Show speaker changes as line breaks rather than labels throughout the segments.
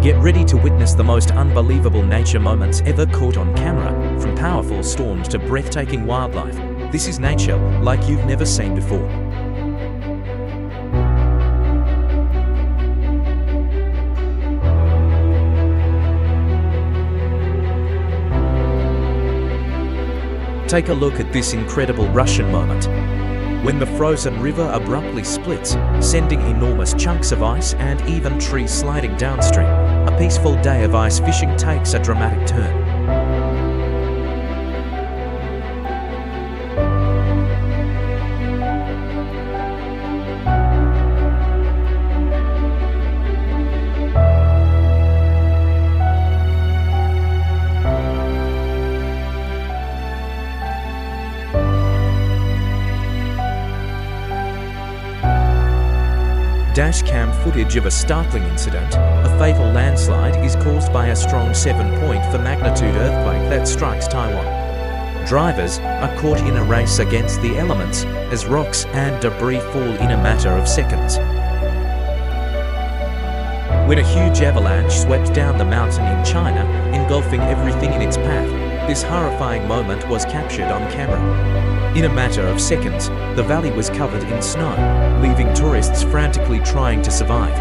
Get ready to witness the most unbelievable nature moments ever caught on camera, from powerful storms to breathtaking wildlife. This is nature like you've never seen before. Take a look at this incredible Russian moment, when the frozen river abruptly splits, sending enormous chunks of ice and even trees sliding downstream. A peaceful day of ice fishing takes a dramatic turn. Dashcam footage of a startling incident. A fatal landslide is caused by a strong 7-point for magnitude earthquake that strikes Taiwan. Drivers are caught in a race against the elements as rocks and debris fall in a matter of seconds. When a huge avalanche swept down the mountain in China, engulfing everything in its path, this horrifying moment was captured on camera. In a matter of seconds, the valley was covered in snow, leaving tourists frantically trying to survive.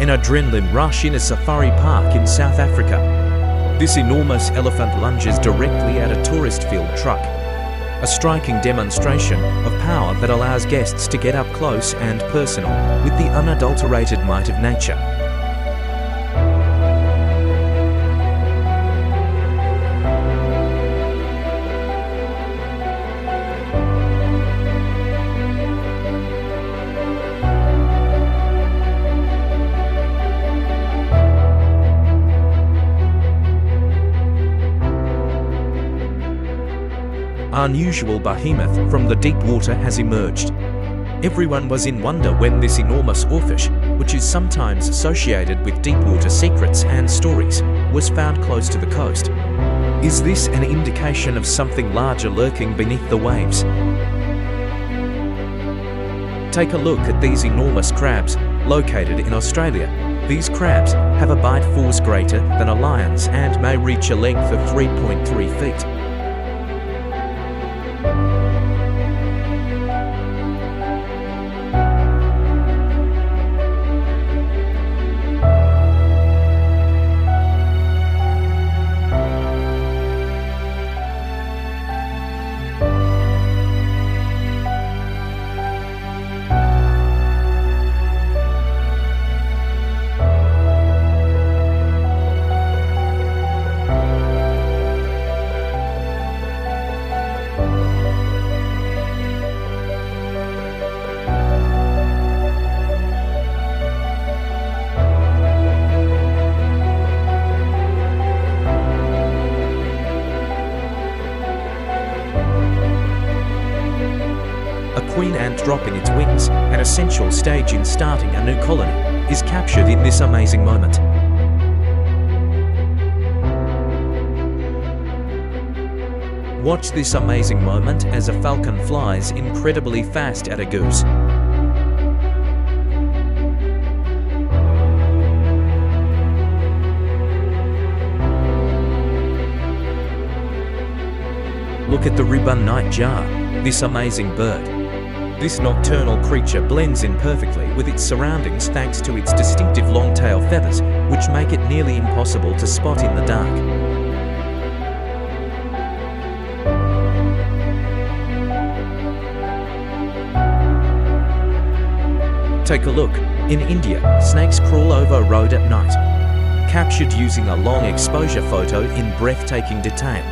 An adrenaline rush in a safari park in South Africa. This enormous elephant lunges directly at a tourist-filled truck. A striking demonstration of power that allows guests to get up close and personal with the unadulterated might of nature. Unusual behemoth from the deep water has emerged. Everyone was in wonder when this enormous oarfish, which is sometimes associated with deep water secrets and stories, was found close to the coast. Is this an indication of something larger lurking beneath the waves? Take a look at these enormous crabs located in Australia. These crabs have a bite force greater than a lion's and may reach a length of 3.3 feet. A queen ant dropping its wings, an essential stage in starting a new colony, is captured in this amazing moment. Watch this amazing moment as a falcon flies incredibly fast at a goose. Look at the ribbon nightjar, this amazing bird. This nocturnal creature blends in perfectly with its surroundings thanks to its distinctive long tail feathers, which make it nearly impossible to spot in the dark. Take a look. In India, snakes crawl over a road at night. Captured using a long exposure photo in breathtaking detail.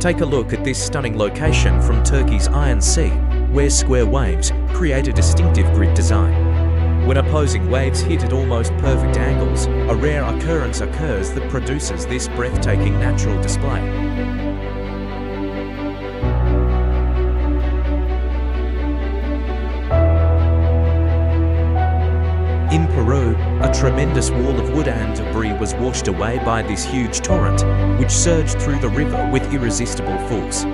Take a look at this stunning location from Turkey's Iron Sea, where square waves create a distinctive grid design. When opposing waves hit at almost perfect angles, a rare occurrence occurs that produces this breathtaking natural display. In Peru, a tremendous wall of wood and debris was washed away by this huge torrent, which surged through the river with irresistible force.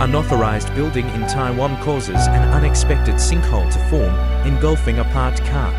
Unauthorized building in Taiwan causes an unexpected sinkhole to form, engulfing a parked car.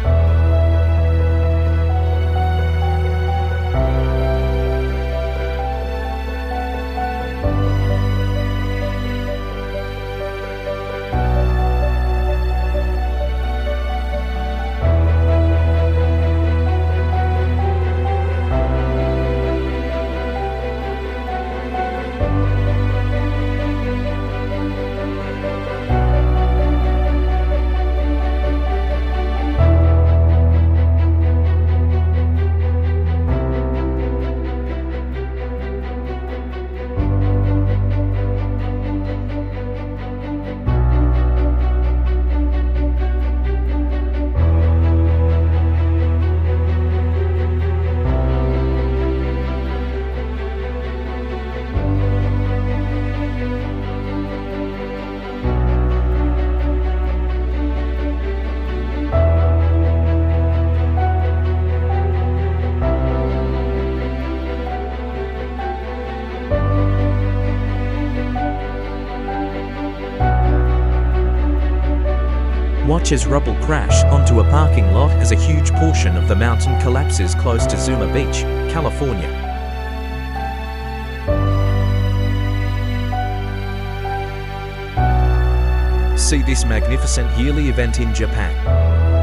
Watch as rubble crash onto a parking lot as a huge portion of the mountain collapses close to Zuma Beach, California. See this magnificent yearly event in Japan.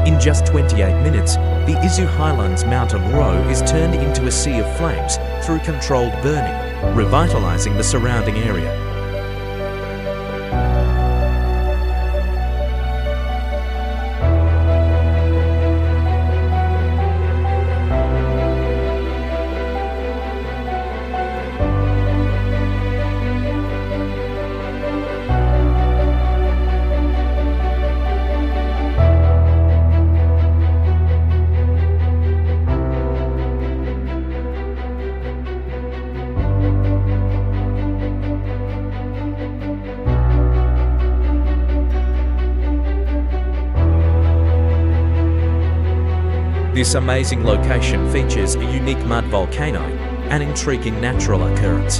In just 28 minutes, the Izu Highlands mountain row is turned into a sea of flames through controlled burning, revitalizing the surrounding area. This amazing location features a unique mud volcano, an intriguing natural occurrence.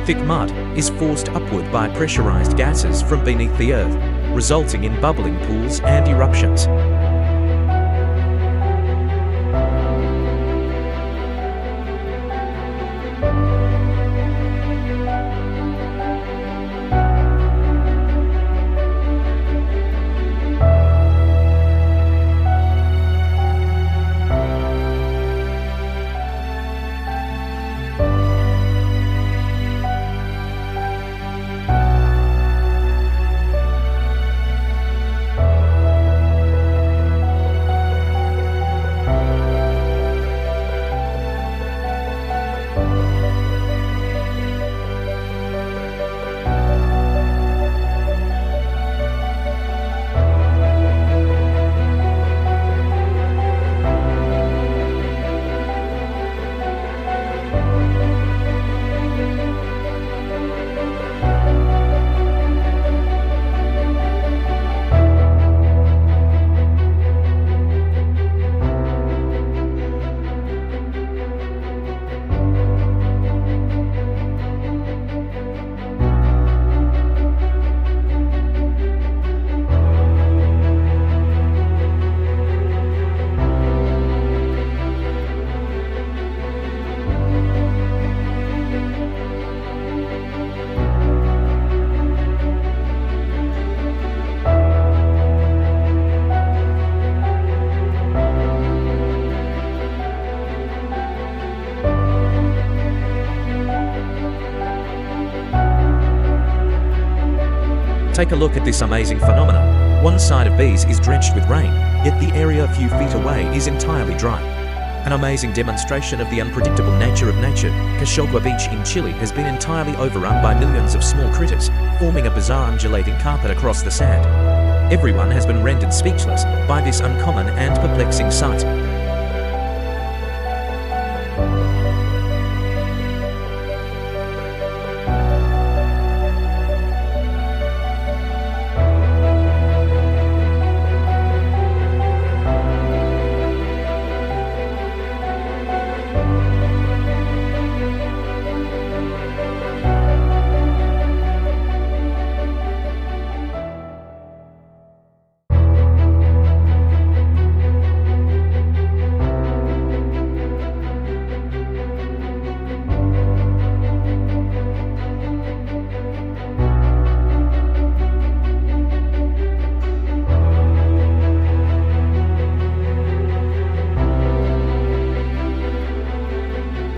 Thick mud is forced upward by pressurized gases from beneath the earth, resulting in bubbling pools and eruptions. Take a look at this amazing phenomenon. One side of Belize is drenched with rain, yet the area a few feet away is entirely dry. An amazing demonstration of the unpredictable nature of nature, Caxagua Beach in Chile has been entirely overrun by millions of small critters, forming a bizarre undulating carpet across the sand. Everyone has been rendered speechless by this uncommon and perplexing sight.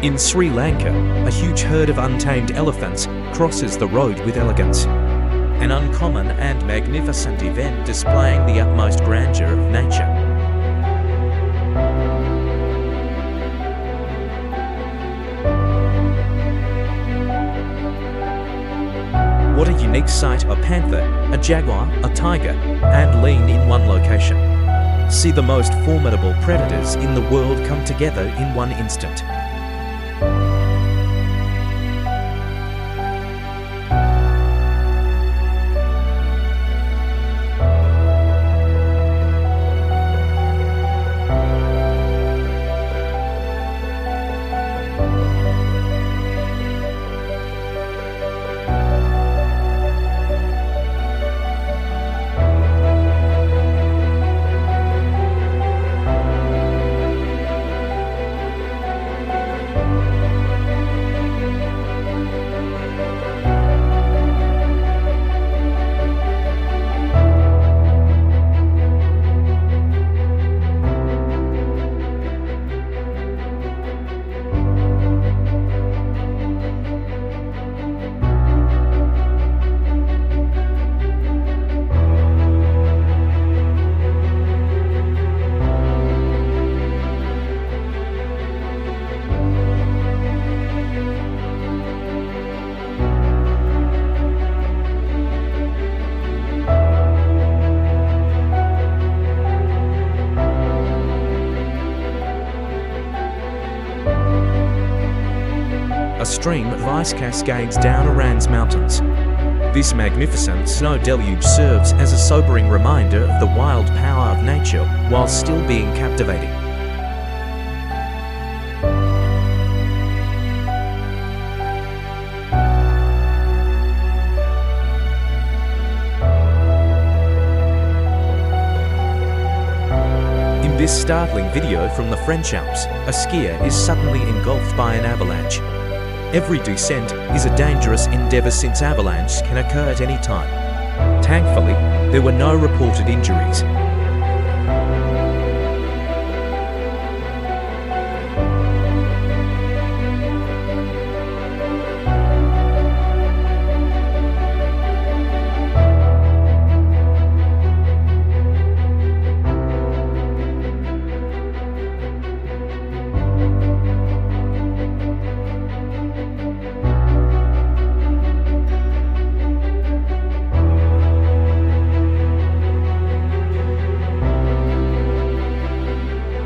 In Sri Lanka, a huge herd of untamed elephants crosses the road with elegance. An uncommon and magnificent event displaying the utmost grandeur of nature. What a unique sight, a panther, a jaguar, a tiger, and lean in one location. See the most formidable predators in the world come together in one instant. A stream of ice cascades down Iran's mountains. This magnificent snow deluge serves as a sobering reminder of the wild power of nature while still being captivating. In this startling video from the French Alps, a skier is suddenly engulfed by an avalanche. Every descent is a dangerous endeavour since avalanches can occur at any time. Thankfully, there were no reported injuries.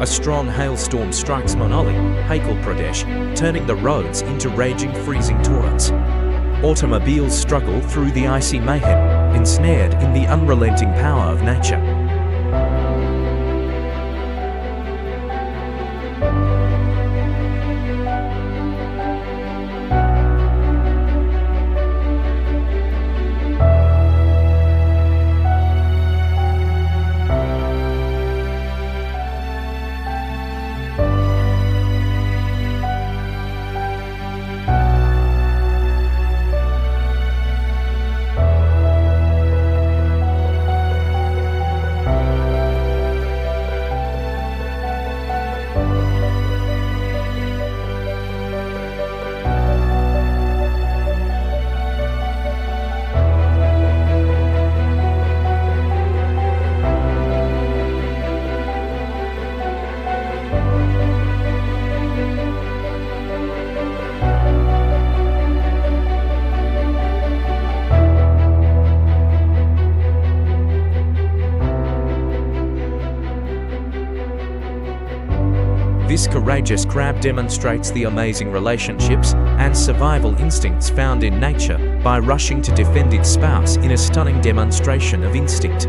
A strong hailstorm strikes Manali, Himachal Pradesh, turning the roads into raging freezing torrents. Automobiles struggle through the icy mayhem, ensnared in the unrelenting power of nature. courageous crab demonstrates the amazing relationships and survival instincts found in nature by rushing to defend its spouse in a stunning demonstration of instinct.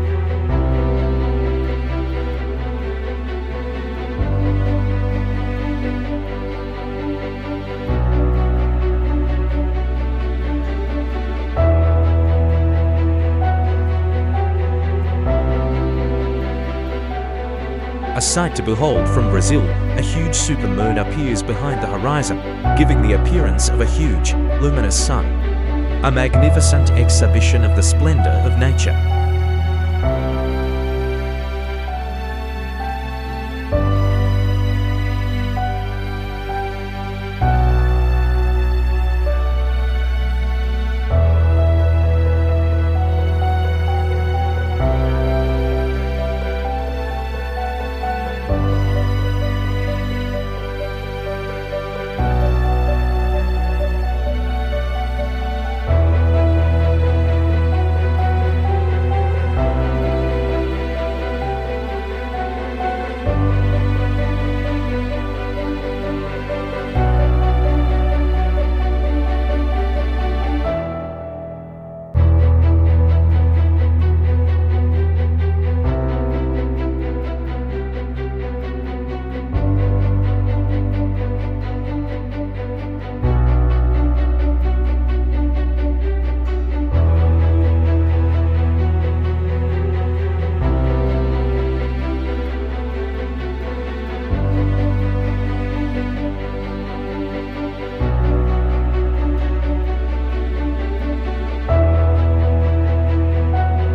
A sight to behold from Brazil, a huge supermoon appears behind the horizon, giving the appearance of a huge, luminous sun. A magnificent exhibition of the splendor of nature.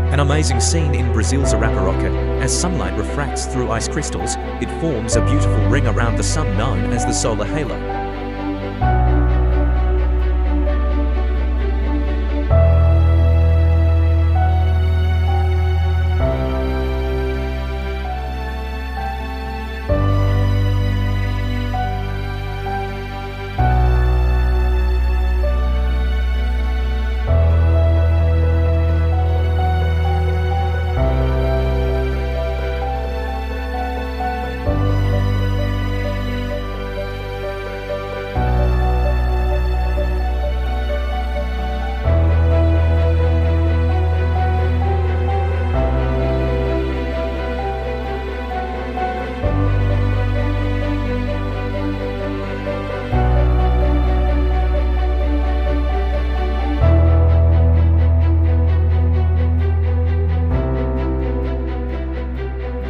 An amazing scene in Brazil's Arapiraca. As sunlight refracts through ice crystals, it forms a beautiful ring around the sun known as the solar halo.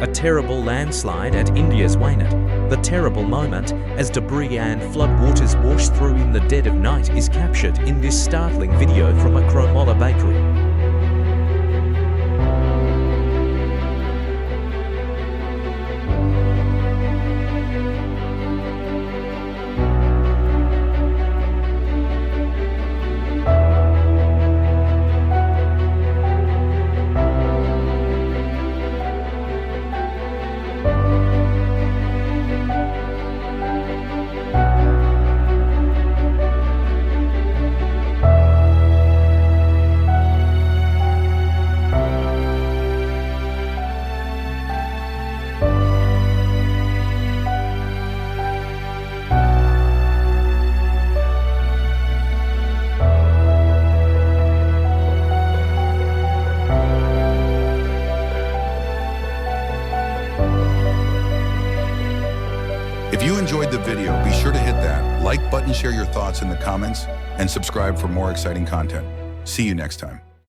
A terrible landslide at India's Wayanad. The terrible moment as debris and floodwaters wash through in the dead of night is captured in this startling video from a Cromola bakery.
If you enjoyed the video, be sure to hit that like button, share your thoughts in the comments, and subscribe for more exciting content. See you next time.